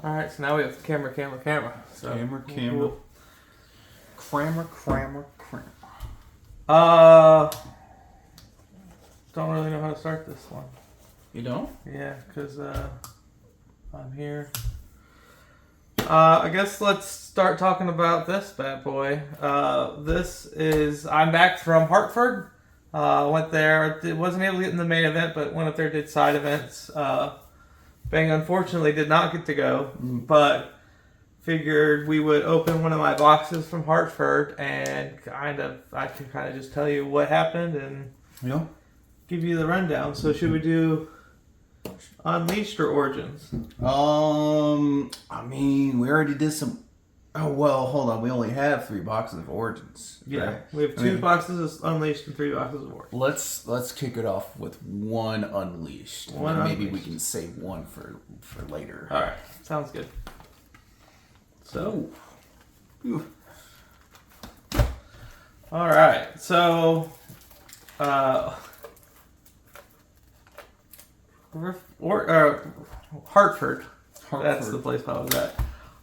Alright, so now we have camera. So Camera. Crammer. Don't really know how to start this one. You don't? Yeah, because I'm here. I guess let's start talking about this bad boy. I'm back from Hartford. Went there. Wasn't able to get in the main event, but went up there, did side events. Bang unfortunately did not get to go, but figured we would open one of my boxes from Hartford and I can kind of just tell you what happened and give you the rundown. So should we do Unleashed or Origins? I mean, we already did some. Oh well, hold on. We only have 3 boxes of Origins. Yeah, right? we have 2 boxes of Unleashed and 3 boxes of Origins. Let's kick it off with one Unleashed. Maybe we can save one for later. All right, sounds good. So, all right. So, Hartford. That's the place I was at.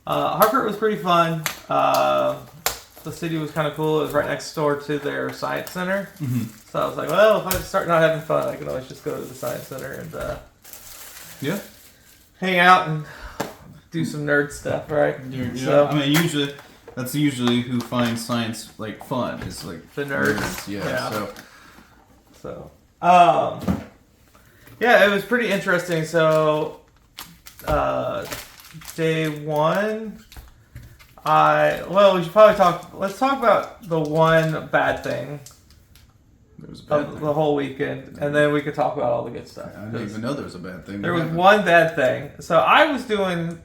Hartford was pretty fun. The city was kind of cool. It was right next door to their science center. Mm-hmm. So I was like, well, if I start not having fun, I can always just go to the science center and hang out and do some nerd stuff, right? Yeah. So, I mean, that's usually who finds science like fun is like the nerds. Yeah. So, yeah, it was pretty interesting. So, day one, we should probably let's talk about the one bad thing of the whole weekend, and then we could talk about all the good stuff. I didn't even know there was a bad thing. There was one bad thing. So I was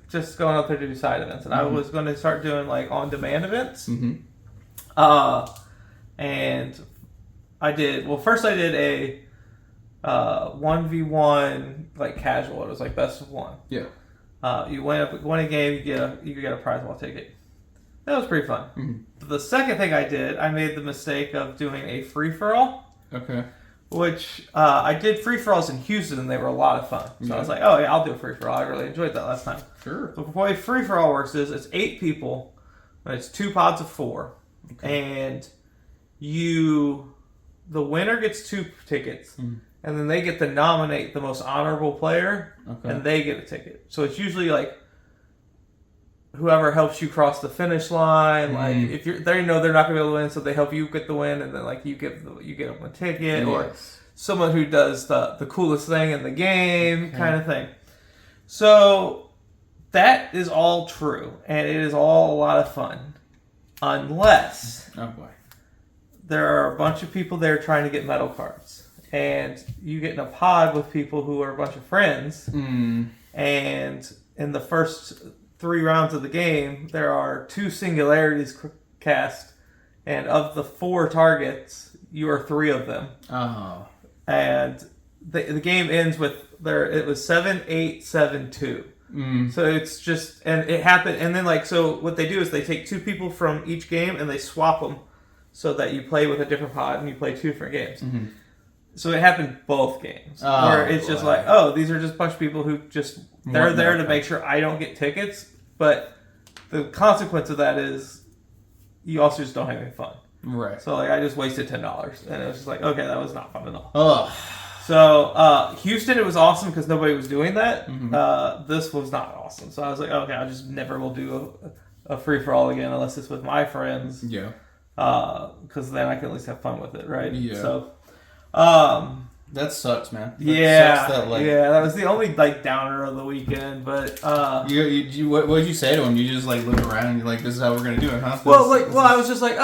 just going out there to do side events, and I was going to start doing like on-demand events. Mm-hmm. And I did, first I did a 1v1 like casual. It was like best of one. Yeah. You win a game, you get a prize wall ticket. That was pretty fun. Mm-hmm. But the second thing I did, I made the mistake of doing a free-for-all. Okay. Which I did free-for-alls in Houston, and they were a lot of fun. So I was like, oh yeah, I'll do a free-for-all. I really enjoyed that last time. Sure. So the way free-for-all works is it's 8 people, and it's 2 pods of 4. Okay. And the winner gets 2 tickets. Mm-hmm. And then they get to nominate the most honorable player, and they get a ticket. So it's usually like whoever helps you cross the finish line. Like if you're there, they're not going to be able to win, so they help you get the win, and then like you get them a ticket, or someone who does the coolest thing in the game, kind of thing. So that is all true, and it is all a lot of fun, unless there are a bunch of people there trying to get medal cards. And you get in a pod with people who are a bunch of friends. Mm. And in the first 3 rounds of the game, there are 2 singularities cast. And of the 4 targets, you are 3 of them. Oh. And the game ends with it was 7-8, 7-2. Mm. So it's just, and it happened. And then so what they do is they take 2 people from each game and they swap them so that you play with a different pod and you play 2 different games. Mm-hmm. So it happened both games, where it's just like, these are just a bunch of people who they're there to make sure I don't get tickets, but the consequence of that is you also just don't have any fun. Right. So I just wasted $10, and it was just like, okay, that was not fun at all. Ugh. So Houston, it was awesome because nobody was doing that. Mm-hmm. This was not awesome. So I was like, okay, I just never will do a free-for-all again unless it's with my friends. Yeah. Because then I can at least have fun with it, right? Yeah. So... that sucks, man. That was the only downer of the weekend. But what did you say to him? You just look around and you're like, "This is how we're gonna do it, huh?" I was just like,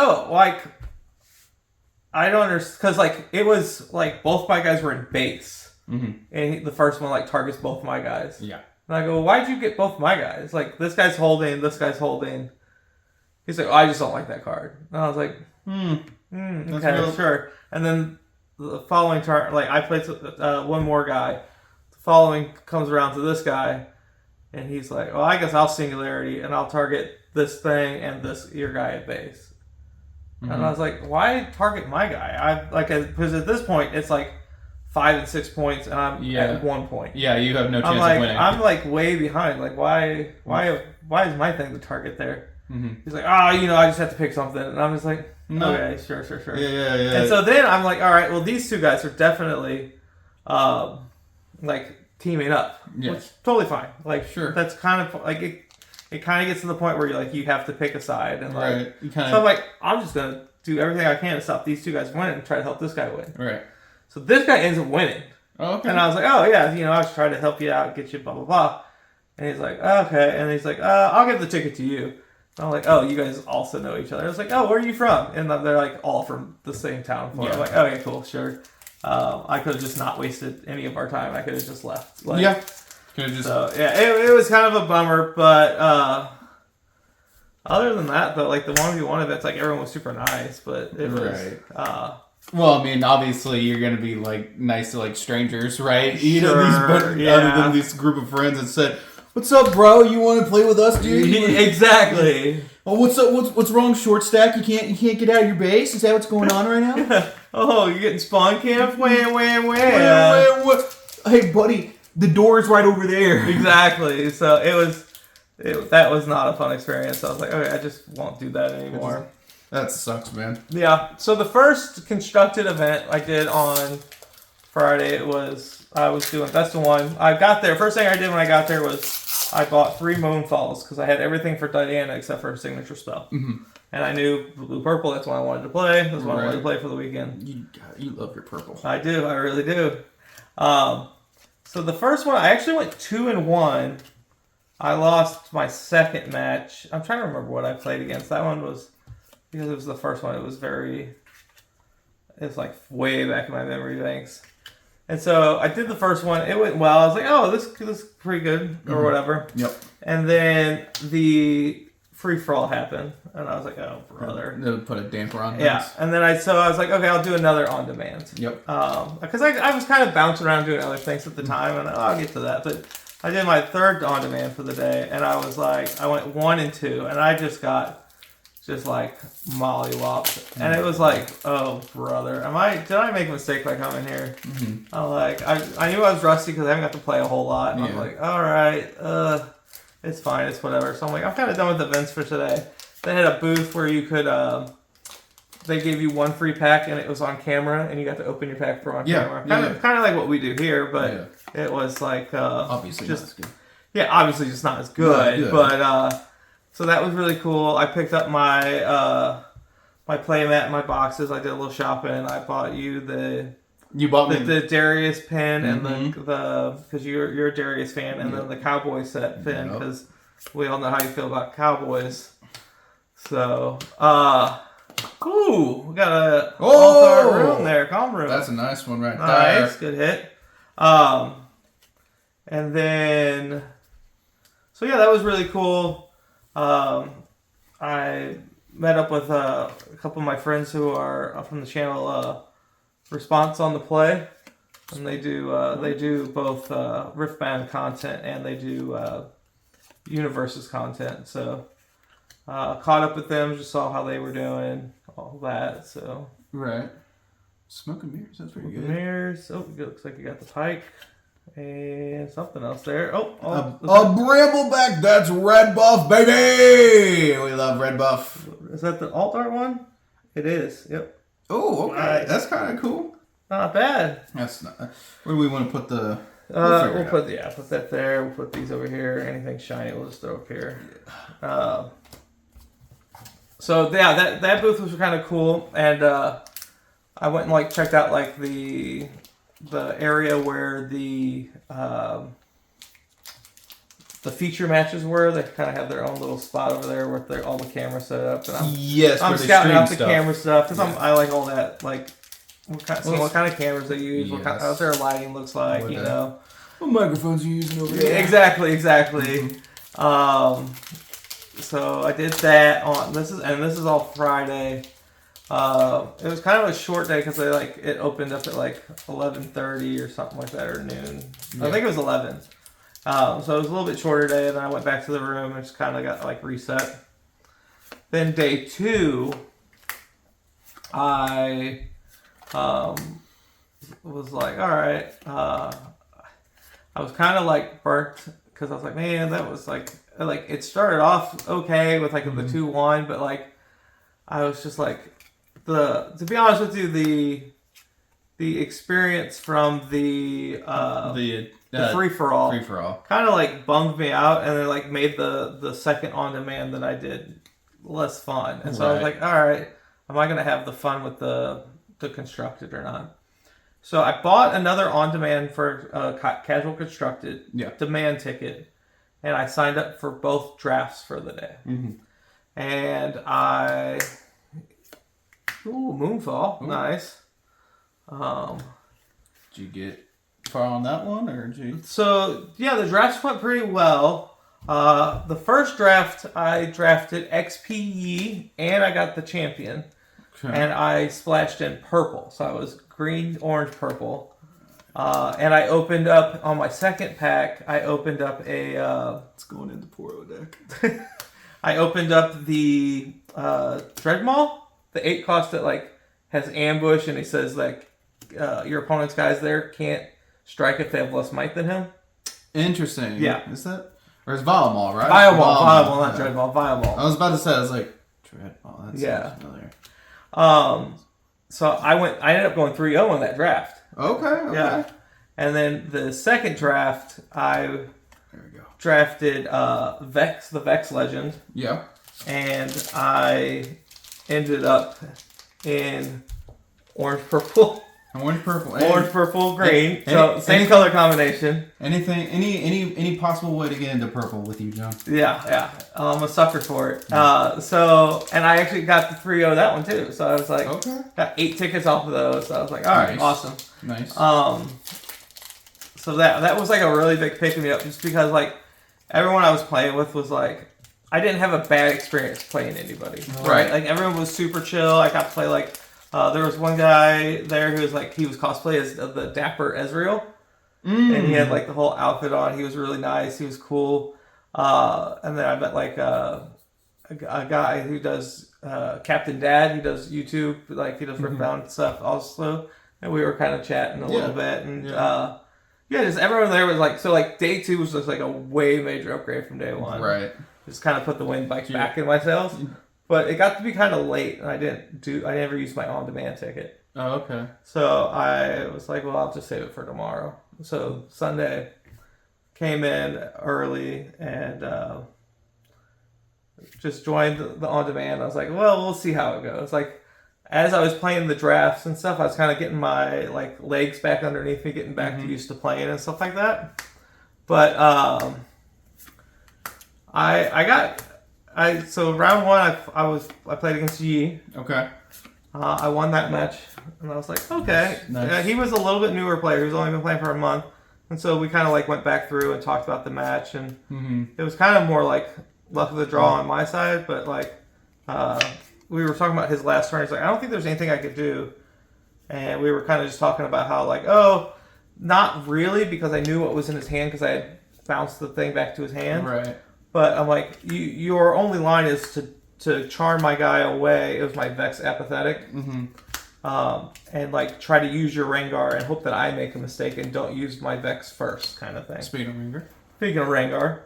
I don't understand because it was both my guys were in base, and the first one targets both my guys. Yeah, and I go, "Why'd you get both my guys? This guy's holding, this guy's holding." He's like, I just don't like that card. And I was like, okay, sure. And then the following turn, I played one more guy. The following comes around to this guy, and he's like, "Well, I guess I'll singularity and I'll target this thing and your guy at base." Mm-hmm. And I was like, "Why target my guy?" Because at this point it's 5 and 6 points, and I'm at 1 point. Yeah, you have no chance of winning. I'm like way behind. Like why is my thing the target there? Mm-hmm. He's like, I just have to pick something, and I'm just like, okay, sure. Yeah. And so then I'm like, all right, well these two guys are definitely, like teaming up, which is totally fine. Like, sure, that's kind of like it kind of gets to the point where you have to pick a side, and like, right. So I'm like, I'm just gonna do everything I can to stop these two guys winning and try to help this guy win. Right. So this guy ends up winning. Oh, okay. And I was like, oh yeah, I was trying to help you out, get you blah blah blah. And he's like, okay. And he's like, I'll give the ticket to you. And I'm like, oh, you guys also know each other. I was like, oh, where are you from? And they're like all from the same town. I'm like, okay, cool, sure. I could have just not wasted any of our time. I could have just left. Like, yeah. Could have just. So yeah, it was kind of a bummer, but other than that, though, like the 1v1 events, like everyone was super nice, but it was. Right. Well, I mean, obviously, you're gonna be like nice to like strangers, right? You sure, know, other than this group of friends that said, "What's up, bro? You want to play with us, dude?" Exactly. Oh, what's up? What's wrong, short stack? You can't get out of your base? Is that what's going on right now? Oh, you're getting spawn camp? Wham. Hey, buddy, the door is right over there. Exactly. So that was not a fun experience. So I was like, okay, I just won't do that anymore. That sucks, man. Yeah. So the first constructed event I did on Friday, I was doing Best of One. I got there. First thing I did when I got there was I bought 3 Moonfalls because I had everything for Diana except for her signature spell. Mm-hmm. And I knew blue purple. That's what I wanted to play. That's what I wanted to play for the weekend. You love your purple. I do. I really do. So the first one, I actually went 2-1. I lost my second match. I'm trying to remember what I played against. That one was, because it was the first one, it's like way back in my memory banks. And so I did the first one. It went well. I was like, oh, this is pretty good, or whatever. Yep. And then the free-for-all happened. And I was like, oh, brother. They'll put a damper on things. Yeah. And then I was like, okay, I'll do another on-demand. Yep. Because I was kind of bouncing around doing other things at the time, and I'll get to that. But I did my third on-demand for the day, and I was like, I went 1 and 2, and I just got like mollywopped, and it was like, oh brother, did I make a mistake by coming here? Mm-hmm. I'm like, I knew I was rusty because I haven't got to play a whole lot. And I'm like, all right, it's fine, it's whatever. So I'm like, I'm kind of done with events for today. They had a booth where you could, they gave you 1 free pack, and it was on camera, and you got to open your pack from on camera. Kind of like what we do here, but it was like obviously just not as good. Yeah, obviously just not as good, but. So that was really cool. I picked up my my playmat and my boxes. I did a little shopping. I bought you the Darius pin and the because you're a Darius fan, and then the Cowboy set pin because we all know how you feel about Cowboys. So we got a all-star room there, calm room. That's a nice one right there. Nice, good hit. And then yeah, that was really cool. I met up with a couple of my friends who are from the channel Response on the Play, and they do both Riftbound content and they do Universes content. So caught up with them, just saw how they were doing, all that. So right, Smoke and Mirrors, that's pretty good. Mirrors. Oh, it looks like you got the pike. And something else there. A Brambleback, that's red buff, baby! We love red buff. Is that the alt art one? It is, yep. Oh, okay. Nice. That's kind of cool. Not bad. That's not. Where do we want to put the... We'll put that there. We'll put these over here. Anything shiny, we'll just throw up here. That booth was kind of cool. And I went and checked out the area where the feature matches were. They kind of have their own little spot over there with all the cameras set up. And I'm scouting out the camera stuff because I like all that. Like what kind of cameras they use, what their lighting looks like, you know. What microphones are you using over there? Exactly. Mm-hmm. So I did that on this is all Friday. It was kind of a short day because it opened up at 11:30 or something like that, or noon. Yeah. I think it was 11. So it was a little bit shorter day, and then I went back to the room and just kind of got reset. Then day 2, I was like, all right. I was kind of like burnt because I was like, man, that was like it started off okay with like the 2-1, but like I was just like to be honest with you, the experience from the free for all kind of like bummed me out, and then like made the second on demand that I did less fun, and so I was like, all right, am I gonna have the fun with the constructed or not? So I bought another on-demand for casual constructed demand ticket, and I signed up for both drafts for the day. And Moonfall, nice. Did you get far on that one, or did you? So yeah, the drafts went pretty well. The first draft I drafted XPE, and I got the champion. And I splashed in purple. So I was green, orange, purple. And I opened up, on my second pack, I opened up a... it's going into Poro deck. I opened up the Dreadmaw, the 8 cost that like has ambush, and he says like your opponent's guys there can't strike if they have less might than him. Interesting. Yeah. Is that... Or it's Vilemall, right? Vilemall, not Dreadmaw, Vilemall. I was about to say, I was like, Dreadmaw, that sounds familiar. So I ended up going 3-0 in that draft. Okay. Yeah. And then the second draft, I drafted Vex, the Vex Legend. Yeah. And I ended up in orange, purple. Orange, purple. Orange, purple, green. So same color combination. Anything, any possible way to get into purple with you, John? Yeah. I'm a sucker for it. And I actually got the 3-0 that one too. So I was like, got 8 tickets off of those. So I was like, all right, awesome. Nice. So that was like a really big pick me up, just because like everyone I was playing with was like, I didn't have a bad experience playing anybody. Right. Like everyone was super chill. I got to play like. There was one guy there who was like, he was cosplay as the Dapper Ezreal. And he had like the whole outfit on. He was really nice. He was cool. And then I met like a guy who does Captain Dad. He does YouTube. Like he does Riftbound stuff also. And we were kind of chatting a little bit. And just everyone there was like, so like day 2 was just like a way major upgrade from day 1. Right. Just kind of put the wind bikes back in my sails. But it got to be kind of late, and I never used my on-demand ticket. Oh, okay. So I was like, well, I'll just save it for tomorrow. So Sunday, came in early and just joined the on-demand. I was like, well, we'll see how it goes. Like, as I was playing the drafts and stuff, I was kind of getting my like legs back underneath me, getting back to used to playing and stuff like that. But so round 1, I played against Yi. Okay. I won that match, and I was like, okay. Nice. He was a little bit newer player. He's only been playing for a month, and so we kind of like went back through and talked about the match, and it was kind of more like luck of the draw on my side, but like we were talking about his last turn. He's like, I don't think there's anything I could do, and we were kind of just talking about how like, oh, not really, because I knew what was in his hand because I had bounced the thing back to his hand. Right. But I'm like, your only line is to charm my guy away. It was my Vex Apathetic. And like try to use your Rengar and hope that I make a mistake and don't use my Vex first, kind of thing. Speaking of Rengar,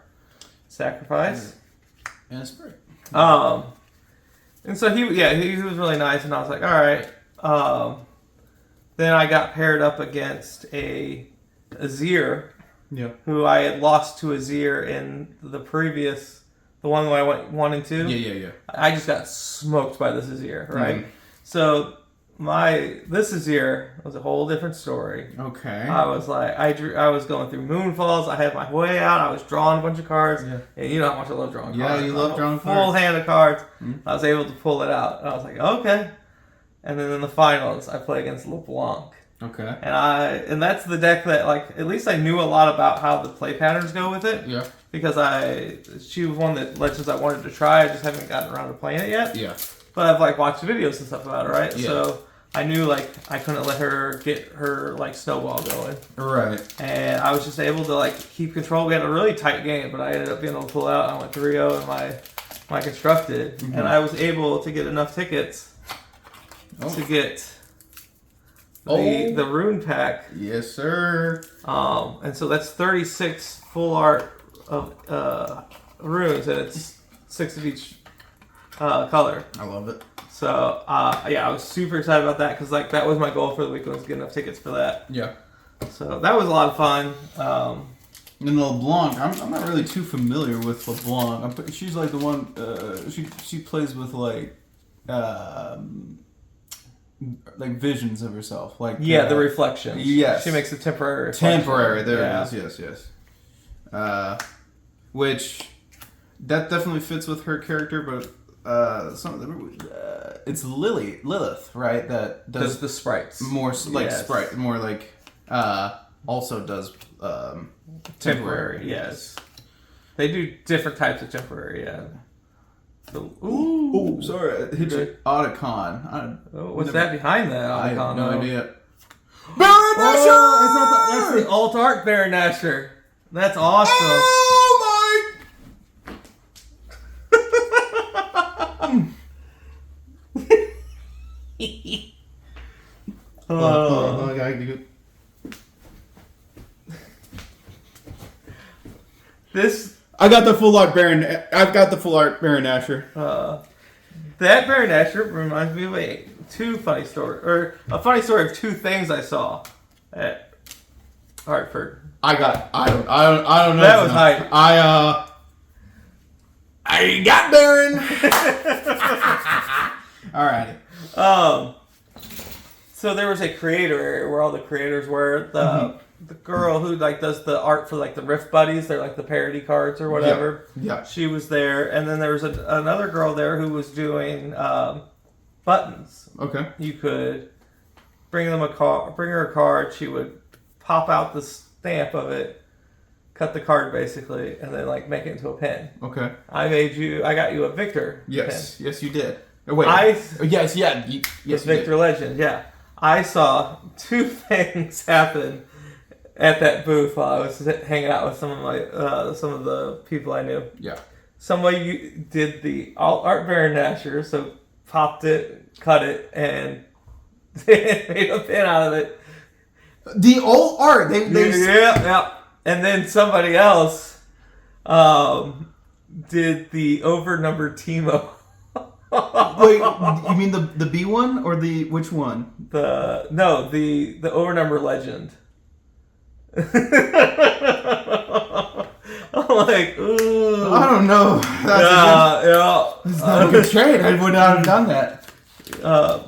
sacrifice. And a Spirit. And so he was really nice, and I was like, all right. Then I got paired up against a Azir. Yeah. Who I had lost to Azir in the one where I went 1 and 2. Yeah. I just got smoked by this Azir, right? So this Azir was a whole different story. Okay. I was like, I was going through Moonfalls. I had my way out. I was drawing a bunch of cards. Yeah. And you know how much I love drawing cards. Yeah, you love drawing cards. Full hand of cards. I was able to pull it out. And I was like, okay. And then in the finals, I play against LeBlanc. Okay. And that's the deck that, like, at least I knew a lot about how the play patterns go with it. Yeah. Because she was one of the legends I wanted to try. I just haven't gotten around to playing it yet. Yeah. But I've like watched videos and stuff about it, right? Yeah. So I knew like I couldn't let her get her like snowball going. Right. And I was just able to like keep control. We had a really tight game, but I ended up being able to pull out. I went 3-0 in my constructed, and I was able to get enough tickets to get the rune pack. Yes, sir. And so that's 36 full art of runes, and it's 6 of each color. I love it. So I was super excited about that because like that was my goal for the weekend, was to get enough tickets for that. Yeah. So that was a lot of fun. And LeBlanc, I'm not really too familiar with LeBlanc. She's like the one. She plays with like visions of herself. Like the reflections. Yes. She makes a temporary reflection. Temporary. There it is. Yes. Which that definitely fits with her character, but it's Lilith, right? That does the sprites more like sprite, more like also does temporary. Yes, they do different types of temporary. Yeah. So, ooh, sorry, hit you. Otacon. What's that behind that? Otacon, I have no idea. Baron Nashor! That's the alt art Baron Nashor. That's awesome. Oh my! I got the full art Baron. I've got the full art Baron Nashor. That Baron Nashor reminds me of a funny story of 2 things I saw at Hartford. I don't know. That was hype. I got Baron. Alrighty. So there was a creator area where all the creators were. The girl who like does the art for like the Rift Buddies, they're like the parody cards or whatever. Yeah. She was there, and then there was another girl there who was doing buttons. Okay. You could bring her a card. She would pop out the stamp of it, cut the card basically, and then like make it into a pin. Okay. I got you a Victor. Yes. pin. Yes, you did. Oh, wait. Yes, Victor did. Legend. Yeah, I saw 2 things happen at that booth while I was hanging out with some of the people I knew. Yeah. Somebody did the alt art Baron Nashor, so popped it, cut it, and made a pin out of it. The alt art. They yeah. And then somebody else did the overnumbered Teemo. Wait, you mean the B one or the which one? The overnumber legend. I'm like, ooh. I don't know. That's not a good trade. I would not have done that.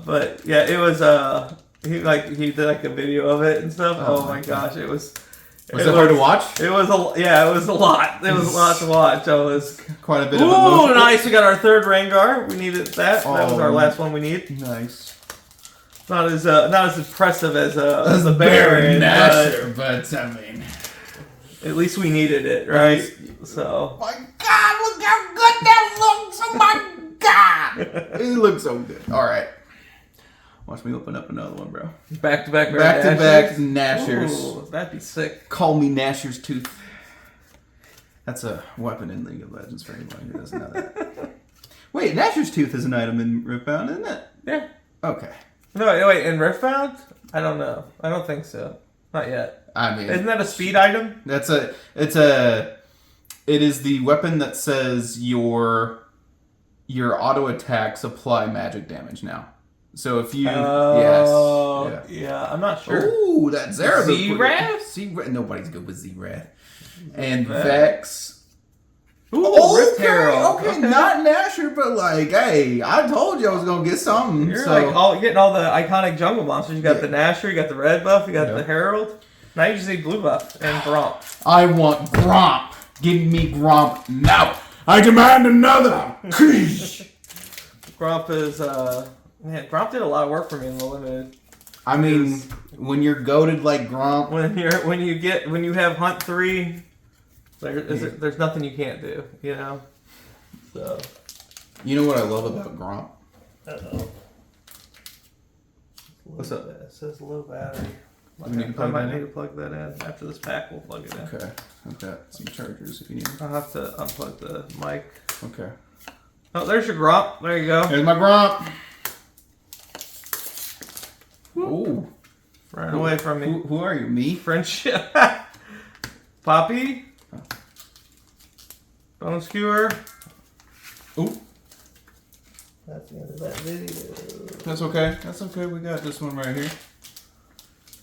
But yeah, it was he did like a video of it and stuff. Oh my gosh, it was. Was it hard to watch? It was a lot. It was a lot to watch. I was quite a bit of emotion. Ooh, nice! We got our 3rd Rengar. We needed that. That was our last one we need. Nice. Not as impressive as the Baron Nashor, but I mean, at least we needed it, right? So. My God, look how good that looks! Oh my God, it looks so good. All right, watch me open up another one, bro. Back to back Nashors. Ooh, that'd be sick. Call me Nashor's Tooth. That's a weapon in League of Legends for anybody who doesn't know that. Wait, Nashor's Tooth is an item in Riftbound, isn't it? Yeah. Okay. No, wait, in Riftbound? I don't know. I don't think so. Not yet. I mean, isn't that a speed item? It is the weapon that says your auto attacks apply magic damage now. So if you yeah, I'm not sure. Ooh, that Zerath. Z-Wrath? Nobody's good with Z-Wrath. And Vex. Ooh, Rift Herald. Okay, not Nashor, but like, hey, I told you I was gonna get something. You're getting all the iconic jungle monsters. You got the Nashor, you got the red buff, you got the Herald. Now you just need blue buff and Gromp. I want Gromp. Give me Gromp now. I demand another. Gromp is Gromp did a lot of work for me in the limited. I mean, when you're goated like Gromp, when you have Hunt 3. There's nothing you can't do, you know? So. You know what I love about Gromp? Uh-oh. What's up? It says low battery. I might need to plug that in. After this pack, we'll plug it in. Okay. I've got some chargers if you need. I'll have to unplug the mic. Okay. Oh, there's your Gromp. There you go. There's my Gromp. Ooh. Run away from me. Who are you? Me? Friendship. Poppy. Bone skewer. Ooh. That's the end of that video. That's okay. That's okay. We got this one right here.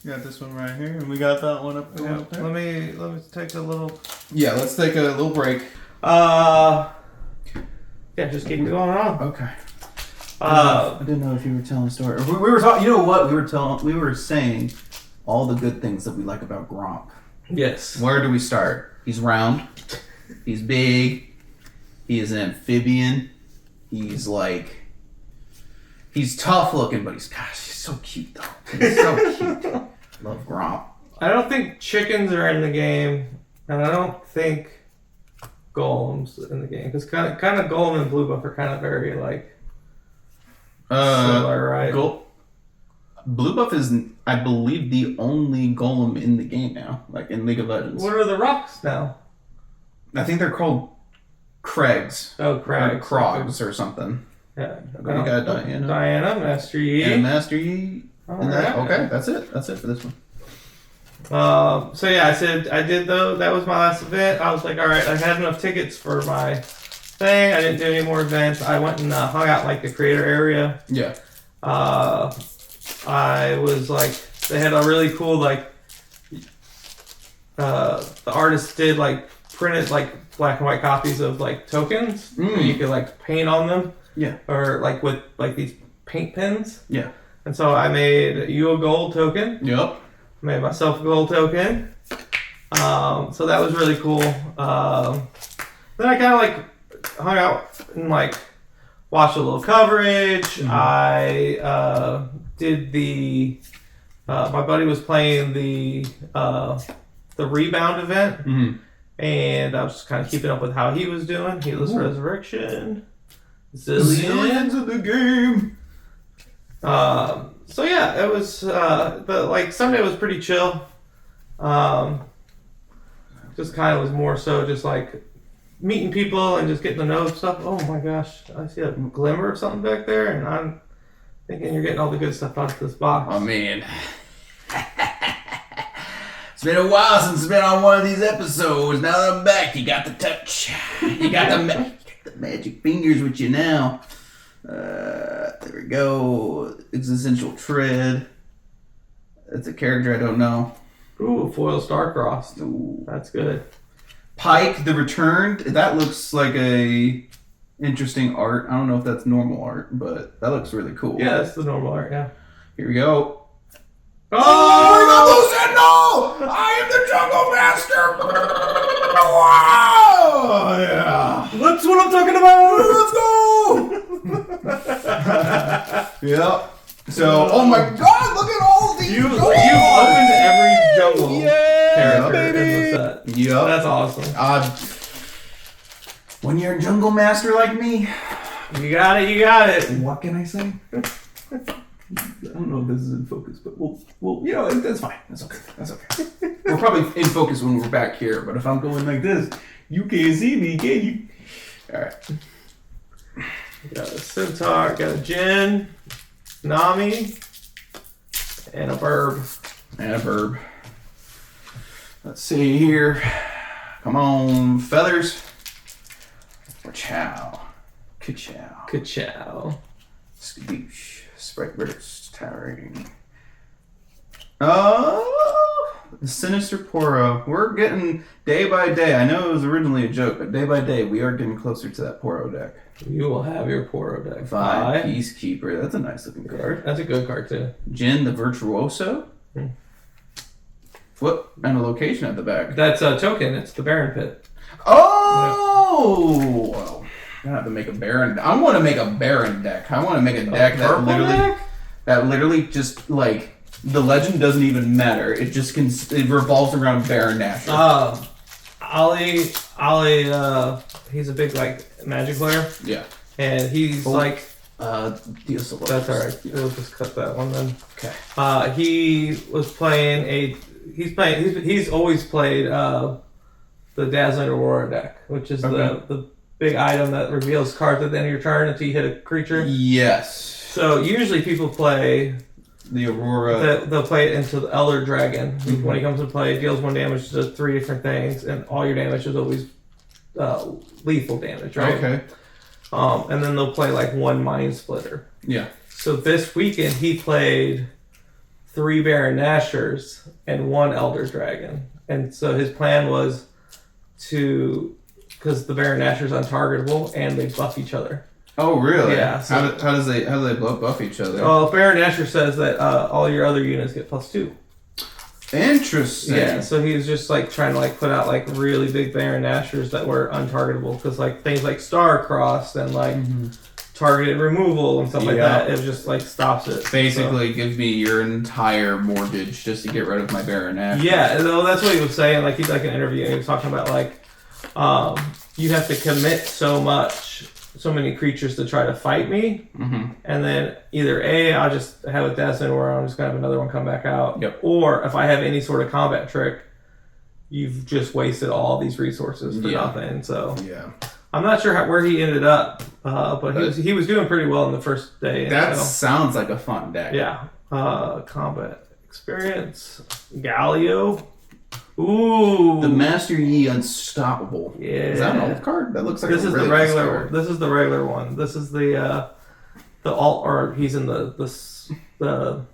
We got this one right here, and we got that one up there. Let me take a little. Yeah, let's take a little break. Yeah, just keep going on. Okay. I didn't know if you were telling a story. We were talking. You know what? We were saying all the good things that we like about Gromp. Yes. Where do we start? He's round. He's big. He is an amphibian. He's tough looking, but he's so cute though. He's so cute. Love Gromp. I don't think chickens are in the game, and I don't think golems in the game, because kind of golem and blue buff are kind of very similar, right? Blue buff is, I believe, the only golem in the game now, like in League of Legends. What are the rocks now? I think they're called Craigs. Oh, Crags. Crogs or something. Yeah. You got Diana. Diana, Master Yi. And Master Yi. All That, right. okay, that's it. That's it for this one. So yeah, I did though. That was my last event. I was like, all right, I had enough tickets for my thing. I didn't do any more events. I went and hung out in the creator area. Yeah. I was they had a really cool the artist did printed black and white copies of tokens. And you could paint on them. Yeah. Or with these paint pens. Yeah. And so I made you a gold token. Yep. Made myself a gold token. So that was really cool. Then I kind of hung out and watched a little coverage. Mm-hmm. I did the my buddy was playing the rebound event, and I was just kind of keeping up with how he was doing. Healess Resurrection, Zillions of the game. So yeah, it was Sunday was pretty chill. Just kind of was more so just meeting people and just getting to know stuff. Oh my gosh, I see a glimmer of something back there, and I'm thinking you're getting all the good stuff out of this box. Oh man. It's been a while since I've been on one of these episodes. Now that I'm back, you got the touch. You got the magic fingers with you now. There we go. Existential Tread. That's a character I don't know. Ooh, foil star-crossed. Ooh. That's good. Pike the Returned. That looks like a interesting art. I don't know if that's normal art, but that looks really cool. Yeah, that's the normal art, yeah. Here we go. Oh, no! I am the Jungle Master! Wow! Yeah. That's what I'm talking about! Let's go! Yep. So, oh my god, look at all these You've doors! opened every jungle character baby. in the set. Yep. That's awesome. When you're a Jungle Master like me, You got it, you got it. what can I say? I don't know if this is in focus, but we'll that's fine. That's okay. That's okay. We're probably in focus when we're back here, but if I'm going like this, you can't see me, can you? All right. Got a Centaur, got a Jin, Nami, and a Burb. And a burb. Let's see here. Come on, feathers. Or chow. Ka-chow. Ka-chow. Skadoosh. Sprite burst. Towering. Oh, the Sinister Poro. We're getting day by day. I know it was originally a joke, but day by day we are getting closer to that Poro deck. You will have your Poro deck. Five Peacekeeper. That's a nice looking card. That's a good card too. Jin the Virtuoso. Flip and a location at the back. That's a token. It's the Baron Pit. Oh! Well, I have to make a Baron. I want to make a Baron deck. I want to make a deck that literally just the legend doesn't even matter. It just it revolves around Baron Nashor. Ollie, he's a big magic player. Yeah. And he's Deosalos. that's alright. We'll just cut that one then. Okay. He was playing he's always played the Dazzling Aurora deck, which is the big item that reveals cards at the end of your turn until you hit a creature. Yes. So usually people play The Aurora. They'll play it into the Elder Dragon. When he comes to play, it deals 1 damage to 3 different things, and all your damage is always lethal damage, right? Okay. And then they'll play like 1 Mind Splitter. Yeah. So this weekend he played 3 Baron Nashers and 1 Elder Dragon. And so his plan was because the Baron Nasher's untargetable and they buff each other. Oh, really? Yeah. So, how do they buff each other? Well, Baron Nasher says that all your other units get +2. Interesting. Yeah, so he was just like trying to like put out like really big Baron Nashers that were untargetable because like things like Star-Crossed and like targeted removal and stuff like that, it just like stops it. Basically, gives me your entire mortgage just to get rid of my Baron Nash. Yeah, no, that's what he was saying. Like he's like an interview and he was talking about like you have to commit so many creatures to try to fight me, and then either I'll just have a Dazzling or I'm just gonna have another one come back out, or if I have any sort of combat trick, you've just wasted all these resources for nothing. So I'm not sure where he ended up, but he was doing pretty well in the first day. That sounds like a fun deck. Yeah. Combat experience, Galio. Ooh, the Master Yi Unstoppable. Yeah, is that an old card? That looks like this a is really the regular. nice card. This is the regular one. This is the alt, or he's in the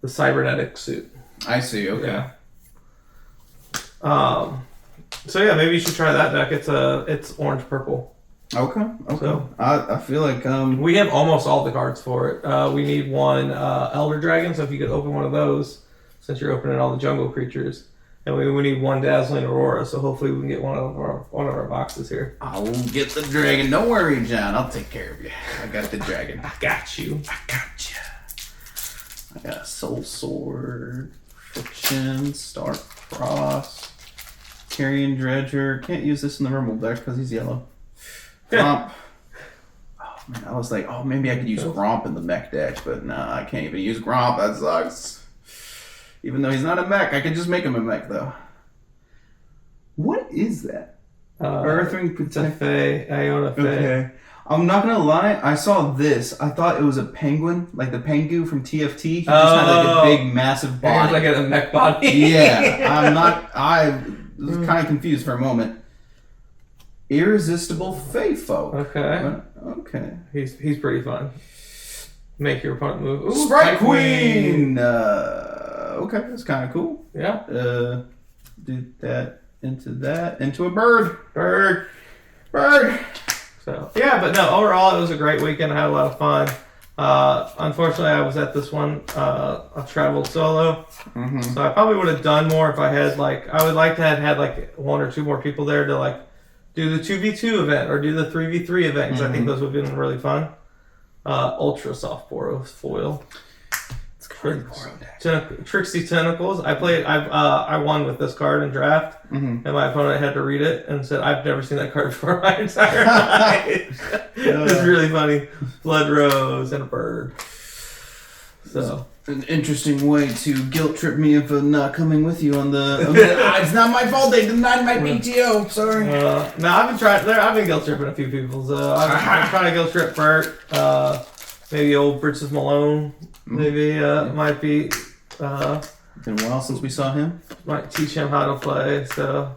cybernetic suit. I see. Okay. Yeah. So yeah, maybe you should try that deck. It's orange purple. Okay. So I feel like we have almost all the cards for it. We need 1 Elder Dragon. So if you could open one of those, since you're opening all the jungle creatures. And we need 1 Dazzling Aurora, so hopefully we can get one of our boxes here. I will get the dragon. Don't worry, John. I'll take care of you. I got the dragon. I got you. I got you. I got a Soul Sword, Friction, Star-Crossed, Carrion Dredger. Can't use this in the Rumble deck because he's yellow. Gromp. Oh man, I was like, maybe I could use Gromp in the mech deck, but nah, I can't even use Gromp. That sucks. Even though he's not a mech, I could just make him a mech, though. What is that? Earthring Protect. Iona Fae. Okay. I'm not going to lie. I saw this. I thought it was a penguin, like the Pengu from TFT. He just had like a big, massive body. Like a mech body. Yeah. I was kind of confused for a moment. Irresistible Fayfo. Okay. He's pretty fun. Make your opponent move. Ooh, Sprite Queen! Okay, that's kind of cool. Yeah. Do that, into a bird. So, yeah, but no, overall, it was a great weekend. I had a lot of fun. Unfortunately, I was at this one. I traveled solo. So I probably would have done more if I had, I would like to have had, 1 or 2 more people there to, do the 2v2 event or do the 3v3 event, because I think those would have been really fun. Ultra Soft Boros foil. Trixie Tentacles. I won with this card in draft, and my opponent had to read it and said, "I've never seen that card before in my entire life." It's really funny. Blood Rose and a bird. So an interesting way to guilt trip me into not coming with you on the. It's not my fault. They denied my PTO. Sorry. No, I've been guilt tripping a few people. So I'm trying to guilt trip Bert. Maybe old Bridges Malone. Maybe might be. Been a while since we saw him. Might teach him how to play. So.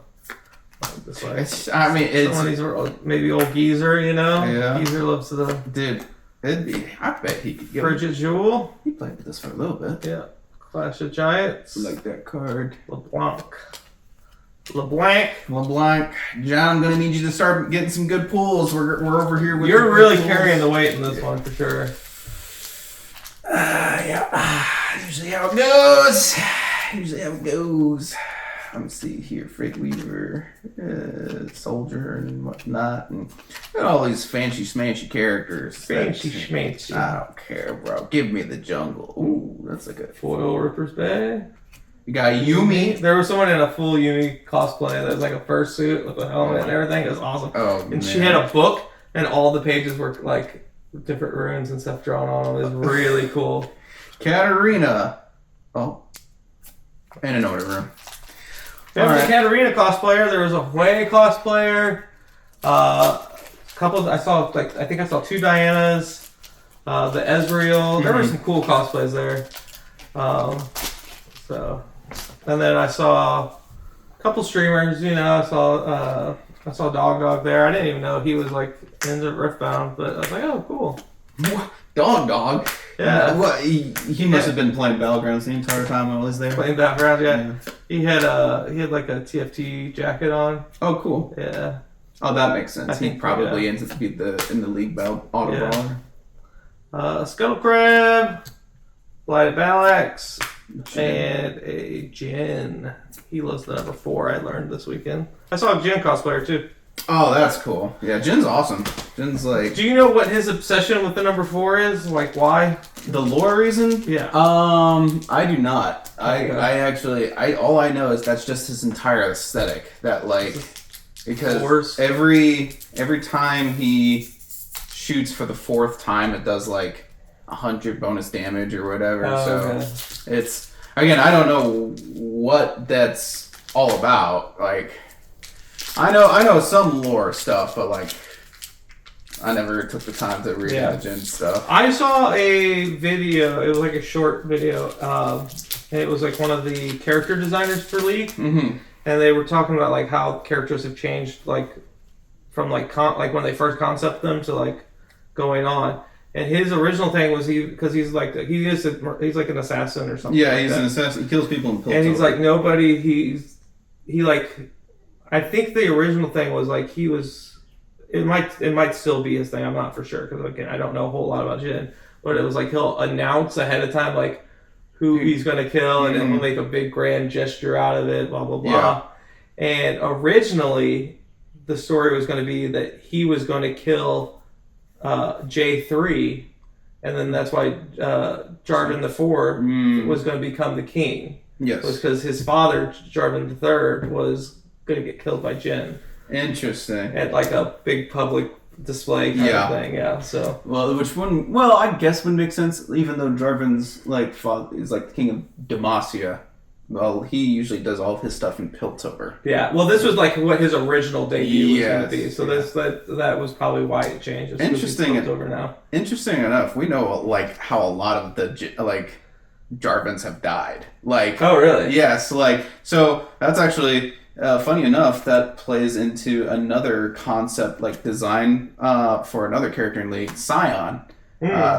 It's some of these are maybe old Geezer, Yeah. Geezer loves to dude. I bet he could go. Bridget Jewel. He played with us for a little bit. Yeah. Clash of Giants. Like that card. LeBlanc. John, I'm gonna need you to start getting some good pulls. We're over here with. You're really carrying the weight in this one for sure. Usually how it goes. Let me see here. Freight Weaver, Soldier, and whatnot, and all these fancy smashy characters. Fancy schmancy. I don't care, bro. Give me the jungle. Ooh, that's a good foil. Ripper's Bay. You got Yumi. There was someone in a full Yumi cosplay that was like a fursuit with a helmet and everything. It was awesome. Oh, and she had a book, and all the pages were like different runes and stuff drawn on them. It was really cool. Katarina. Oh. And an order room. There was a Katarina cosplayer. There was a Hui cosplayer. I think I saw 2 Dianas. the Ezreal. There were some cool cosplays there. And then I saw a couple streamers. I saw Dog there. I didn't even know he was like into Riftbound, but I was like, oh, cool. Dog. Yeah. What? He must have been playing Battlegrounds the entire time I was there. Playing Battlegrounds, yeah. He had like a TFT jacket on. Oh, cool. Yeah. Oh, that makes sense. He probably ends to be in the league auto baller. Scuttle Crab, Blighted Balax, and a Jin. He loves the number 4. I learned this weekend. I saw a Jin cosplayer too. Oh, that's cool. Yeah, Jin's awesome. Jin's like... Do you know what his obsession with the number 4 is? Like, why? The lore reason? Yeah. I do not. Okay. I actually... all I know is that's just his entire aesthetic. That, like... Because every time he shoots for the 4th time, it does, like, 100 bonus damage or whatever. It's... Again, I don't know what that's all about. Like... I know some lore stuff, but like I never took the time to read the Jin stuff. I saw a video. It was like a short video. It was like one of the character designers for League, and they were talking about like how characters have changed, like from like when they first concept them to like going on. And his original thing was he's like an assassin or something. Yeah, he's an assassin. He kills people in Piltover. And he's like nobody. He like. I think the original thing was like he was. It might still be his thing. I'm not for sure because again I don't know a whole lot about Jin. But it was like he'll announce ahead of time like who he's gonna kill, and then he'll make a big grand gesture out of it. Blah blah blah. Yeah. And originally, the story was going to be that he was going to kill J3, and then that's why Jarvan the 4 was going to become the king. Yes, was because his father Jarvan the 3rd was going to get killed by Jin. Interesting. At like a big public display kind of thing, so. Well, which one? Well, I guess would make sense, even though Jarvan's like is like the king of Demacia. Well, he usually does all of his stuff in Piltover. Yeah, well, this was like what his original debut was going to be, so that was probably why it changed. Interesting. Piltover now. Interesting enough, we know like how a lot of the like Jarvans have died. Like, oh really? Yes, like so that's actually. Funny enough, that plays into another concept, like design for another character in League, Scion.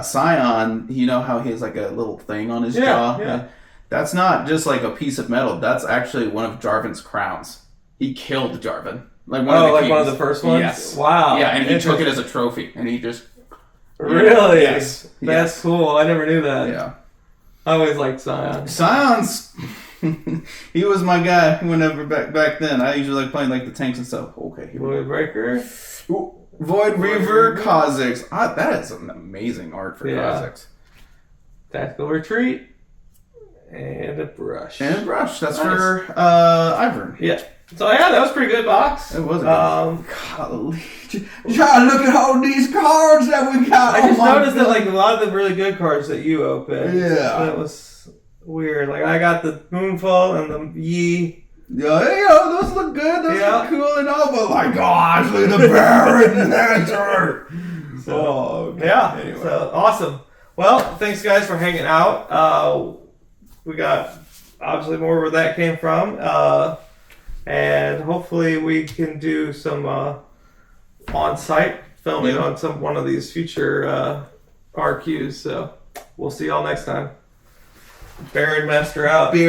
Scion, you know how he has like a little thing on his jaw? Yeah. That's not just like a piece of metal. That's actually one of Jarvan's crowns. He killed Jarvan. Like one of the first ones? Yes. Wow. Yeah, and he took it as a trophy, and he just... Really? Yes. That's cool. I never knew that. Yeah. I always liked Scion. Scion's... he was my guy whenever back then. I usually like playing like the tanks and stuff. Okay. Void Breaker. Void Reaver, Kha'Zix. That is an amazing art for Kha'Zix. Tactical Retreat. And a brush. That's nice. For Ivern. Yeah. So yeah, that was pretty good box. It was golly. Try to look at all these cards that we got. I just noticed that like a lot of the really good cards that you opened. Yeah. That was weird. Like I got the Moonfall and the Yi. Yeah, those look good. Those look cool and all, but like, gosh, look at the Baron answer. So anyway. So awesome. Well, thanks guys for hanging out. We got obviously more where that came from, and hopefully we can do some on-site filming on one of these future RQs. So we'll see y'all next time. Baron Master out.